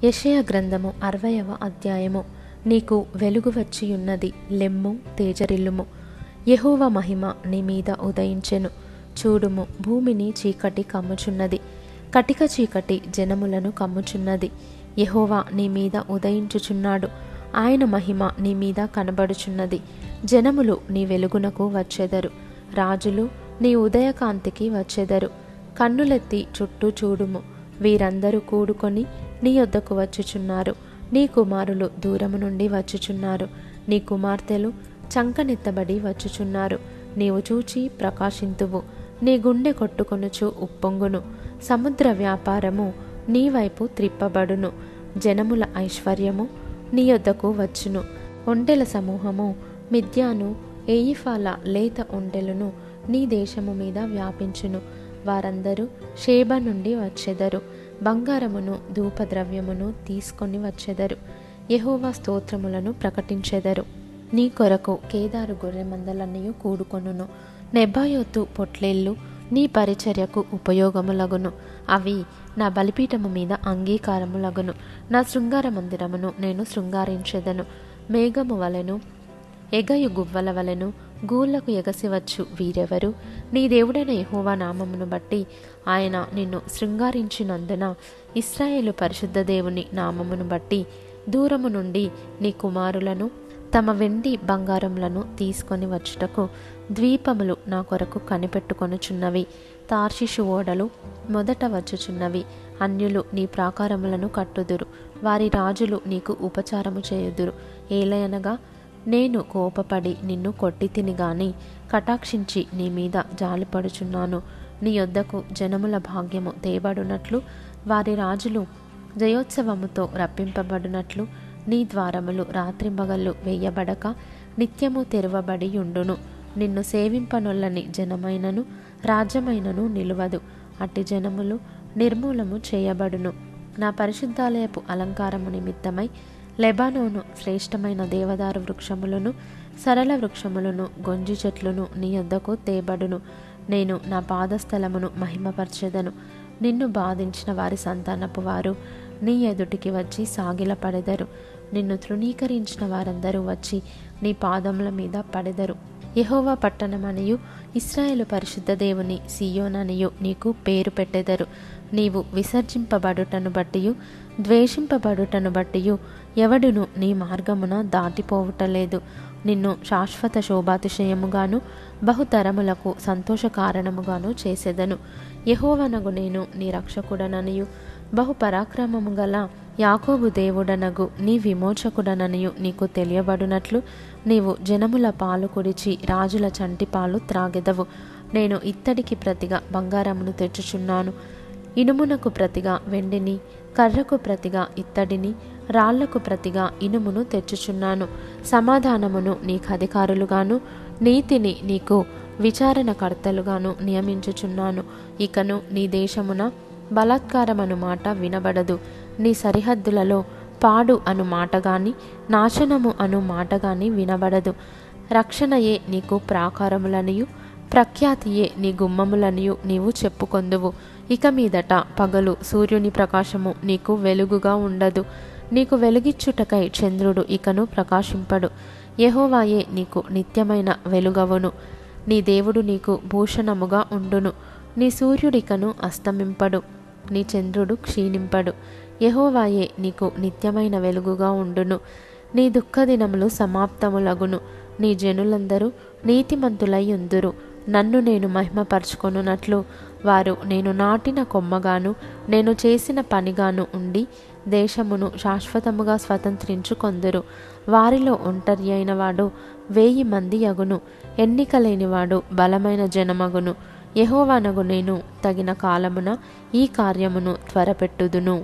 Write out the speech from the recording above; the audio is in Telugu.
యెషయా గ్రంథము 60వ అధ్యాయము. నీకు వెలుగు వచ్చియున్నది, లెమ్ము, తేజరిల్లుము. యెహోవా మహిమ నీ మీద ఉదయించెను. చూడుము, భూమిని చీకటి కమ్ముచున్నది, కటిక చీకటి జనములను కమ్ముచున్నది. యెహోవా నీ మీద ఉదయించుచున్నాడు, ఆయన మహిమ నీ మీద కనబడుచున్నది. జనములు నీ వెలుగునకు వచ్చెదరు, రాజులు నీ ఉదయకాంతికి వచ్చెదరు. కన్నులెత్తి చుట్టూ చూడుము, వీరందరూ కూడుకొని నీ యొద్దకు వచ్చుచున్నారు. నీ కుమారులు దూరము నుండి వచ్చుచున్నారు, నీ కుమార్తెలు చంకనెత్తబడి వచ్చుచున్నారు. నీవు చూచి ప్రకాశింతువు, నీ గుండె కొట్టుకొనుచు ఉప్పొంగును. సముద్ర వ్యాపారము నీ వైపు త్రిప్పబడును, జనముల ఐశ్వర్యము నీ యొద్దకు వచ్చును. ఒంటెల సమూహము మిద్యాను, ఏయిఫాల లేత ఒంటెలను నీ దేశము మీద వ్యాపించును. వారందరూ షేబ నుండి వచ్చెదరు, బంగారమును ధూపద్రవ్యమును తీసుకొని వచ్చెదరు. యెహోవా స్తోత్రములను ప్రకటించెదరు. నీ కొరకు కేదారు గొర్రె మందలన్నీ కూడుకొనును. నెబాయోతు పొట్లేళ్ళు నీ పరిచర్యకు ఉపయోగములగును. అవి నా బలిపీఠము మీద అంగీకారములగును. నా శృంగార మందిరమును నేను శృంగారించెదను. మేఘము వలెను, ఎగయు గువ్వల వలెను గూళ్లకు ఎగసివచ్చు వీరెవరు? నీ దేవుడైన యెహోవా నామమును బట్టి ఆయన నిన్ను శృంగారించినందున, ఇశ్రాయేలు పరిశుద్ధ దేవుని నామమును బట్టి దూరము నుండి నీ కుమారులను తమ వెండి బంగారములను తీసుకొని వచ్చుటకు ద్వీపములు నా కొరకు కనిపెట్టుకొనుచున్నవి. తార్షిషు ఓడలు మొదట వచ్చుచున్నవి. అన్యులు నీ ప్రాకారములను కట్టుదురు, వారి రాజులు నీకు ఉపచారము చేయుదురు. ఏలయనగా నేను కోపపడి నిన్ను కొట్టి తిని గాని కటాక్షించి నీ మీద జాలిపడుచున్నాను. నీ యొద్దకు జనముల భాగ్యము తేబడునట్లు, వారి రాజులు జయోత్సవముతో రప్పింపబడినట్లు నీ ద్వారములు రాత్రింబగళ్ళు వేయబడక నిత్యము తెరవబడి యుండును. నిన్ను సేవింపనొల్లని జనమైనను రాజ్యమైనను నిలువదు. అట్టి జనములు నిర్మూలము చేయబడును. నా పరిశుద్ధాలయపు అలంకారము నిమిత్తమై లెబానోను శ్రేష్టమైన దేవదారు వృక్షములను, సరళ వృక్షములను, గొంజి చెట్లను నీ యొద్దకు తేబడును. నేను నా పాదస్థలమును మహిమపరచెదను. నిన్ను బాధించిన వారి సంతానపు వారు నీ ఎదుటికి వచ్చి సాగిలపడెదరు. నిన్ను తృణీకరించిన వారందరూ వచ్చి నీ పాదముల మీద పడెదరు. యెహోవా పట్టణమనియు ఇశ్రాయేలు పరిశుద్ధ దేవుని సీయోననియు నీకు పేరు పెట్టెదరు. నీవు విసర్జింపబడుటను బట్టియు ద్వేషింపబడుటను బట్టియు ఎవడును నీ మార్గమున దాటిపోవుటలేదు. నిన్ను శాశ్వత శోభాతిశయముగాను బహుతరములకు సంతోష కారణముగాను చేసెదను. యెహోవానగు నేను నీ రక్షకుడననియు బహుపరాక్రమము గల యాకోబు దేవుడనగు నీ విమోచకుడననియు నీకు తెలియబడునట్లు నీవు జనముల పాలు కుడిచి రాజుల చంటి పాలు త్రాగెదవు. నేను ఇత్తడికి ప్రతిగా బంగారమును తెచ్చుచున్నాను, ఇనుమునకు ప్రతిగా వెండిని, కర్రకు ప్రతిగా ఇత్తడిని, రాళ్లకు ప్రతిగా ఇనుమును తెచ్చుచున్నాను. సమాధానమును నీకు అధికారులుగాను, నీతిని నీకు విచారణకర్తలుగాను నియమించుచున్నాను. ఇకను నీ దేశమున బలాత్కారమను మాట వినబడదు. నీ సరిహద్దులలో పాడు అను మాట గాని, నాశనము అను మాట గాని వినబడదు. రక్షణయే నీకు ప్రాకారములనియు, ప్రఖ్యాతియే నీ గుమ్మములనియు నీవు చెప్పుకొందువు. ఇక మీదట పగలు సూర్యుని ప్రకాశము నీకు వెలుగుగా ఉండదు. నీకు వెలుగిచ్చుటకై చంద్రుడు ఇకను ప్రకాశింపడు. యెహోవాయే నీకు నిత్యమైన వెలుగవును. నీ దేవుడు నీకు భూషణముగా ఉండును. నీ సూర్యుడికను అస్తమింపడు, నీ చంద్రుడు క్షీణింపడు. యెహోవాయే నీకు నిత్యమైన వెలుగుగా ఉండును. నీ దుఃఖదినములు సమాప్తములగును. నీ జనులందరూ నీతిమంతులై ఉందురు. నన్ను నేను మహిమపరచుకొనున్నట్లు వారు నేను నాటిన కొమ్మగాను నేను చేసిన పనిగాను ఉండి దేశమును శాశ్వతముగా స్వతంత్రించుకొందురు. వారిలో ఒంటరి అయిన వాడు 1000 మంది యగును, ఎన్నిక లేనివాడు బలమైన జనమగును. యెహోవానగు నేను తగిన కాలమున ఈ కార్యమును త్వరపెట్టుదును.